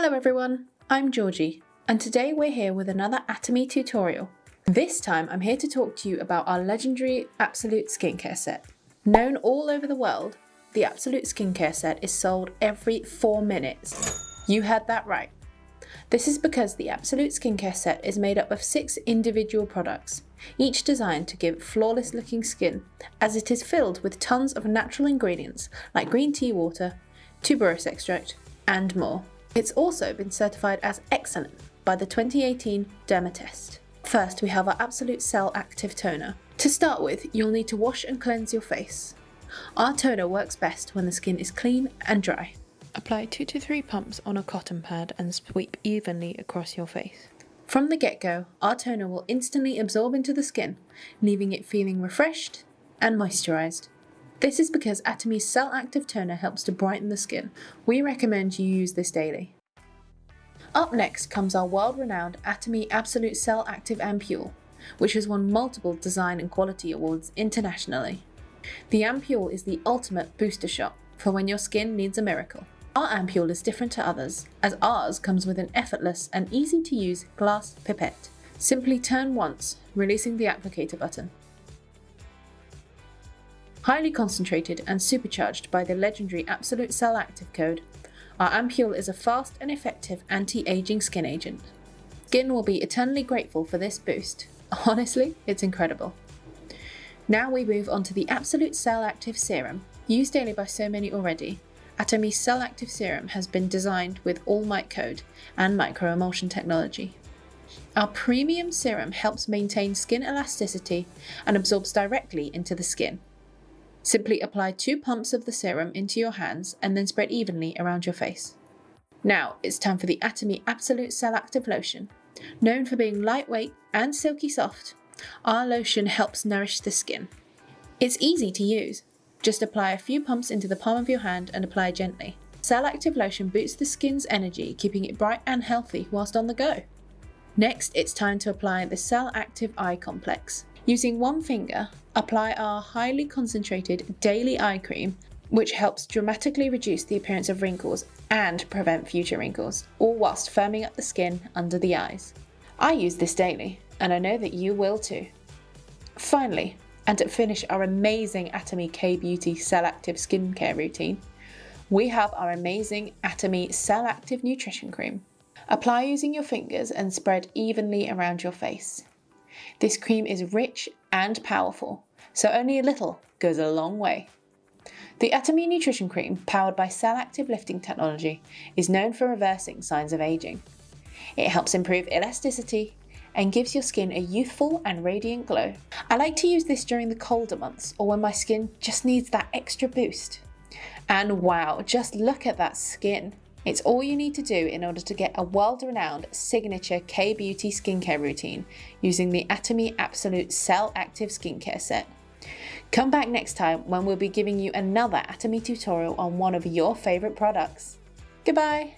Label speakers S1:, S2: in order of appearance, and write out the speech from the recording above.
S1: Hello everyone, I'm Georgie, and today we're here with another Atomy tutorial. This time I'm here to talk to you about our legendary Absolute skincare set. Known all over the world, the Absolute skincare set is sold every 4 minutes. You heard that right. This is because the Absolute skincare set is made up of 6 individual products, each designed to give flawless looking skin, as it is filled with tons of natural ingredients like green tea water, tuberose extract, and more. It's also been certified as excellent by the 2018 Derma Test. First, we have our Absolute Cell Active Toner. To start with, you'll need to wash and cleanse your face. Our toner works best when the skin is clean and dry. Apply 2 to 3 pumps on a cotton pad and sweep evenly across your face. From the get-go, our toner will instantly absorb into the skin, leaving it feeling refreshed and moisturized. This is because Atomy's Cell Active Toner helps to brighten the skin. We recommend you use this daily. Up next comes our world-renowned Atomy Absolute Cell Active Ampoule, which has won multiple design and quality awards internationally. The Ampoule is the ultimate booster shot for when your skin needs a miracle. Our Ampoule is different to others, as ours comes with an effortless and easy-to-use glass pipette. Simply turn once, releasing the applicator button. Highly concentrated and supercharged by the legendary Absolute Cell Active code, our Ampoule is a fast and effective anti-aging skin agent. Skin will be eternally grateful for this boost. Honestly, it's incredible. Now we move on to the Absolute Cell Active Serum. Used daily by so many already, Atomy's Cell Active Serum has been designed with All Might code and microemulsion technology. Our premium serum helps maintain skin elasticity and absorbs directly into the skin. Simply apply 2 pumps of the serum into your hands and then spread evenly around your face. Now it's time for the Atomy Absolute Cell Active Lotion. Known for being lightweight and silky soft, our lotion helps nourish the skin. It's easy to use. Just apply a few pumps into the palm of your hand and apply gently. Cell Active Lotion boosts the skin's energy, keeping it bright and healthy whilst on the go. Next, it's time to apply the Cell Active Eye Complex. Using one finger, apply our highly concentrated daily eye cream, which helps dramatically reduce the appearance of wrinkles and prevent future wrinkles, all whilst firming up the skin under the eyes. I use this daily, and I know that you will too. Finally, and to finish our amazing Atomy K-Beauty Cell Active skincare routine, we have our amazing Atomy Cell Active Nutrition Cream. Apply using your fingers and spread evenly around your face. This cream is rich and powerful, so only a little goes a long way. The Atomy Nutrition Cream, powered by Cell Active lifting technology, is known for reversing signs of aging. It helps improve elasticity and gives your skin a youthful and radiant glow. I like to use this during the colder months or when my skin just needs that extra boost. And wow, just look at that skin. It's all you need to do in order to get a world-renowned signature K-Beauty skincare routine using the Atomy Absolute Cell Active skincare set. Come back next time when we'll be giving you another Atomy tutorial on one of your favourite products. Goodbye!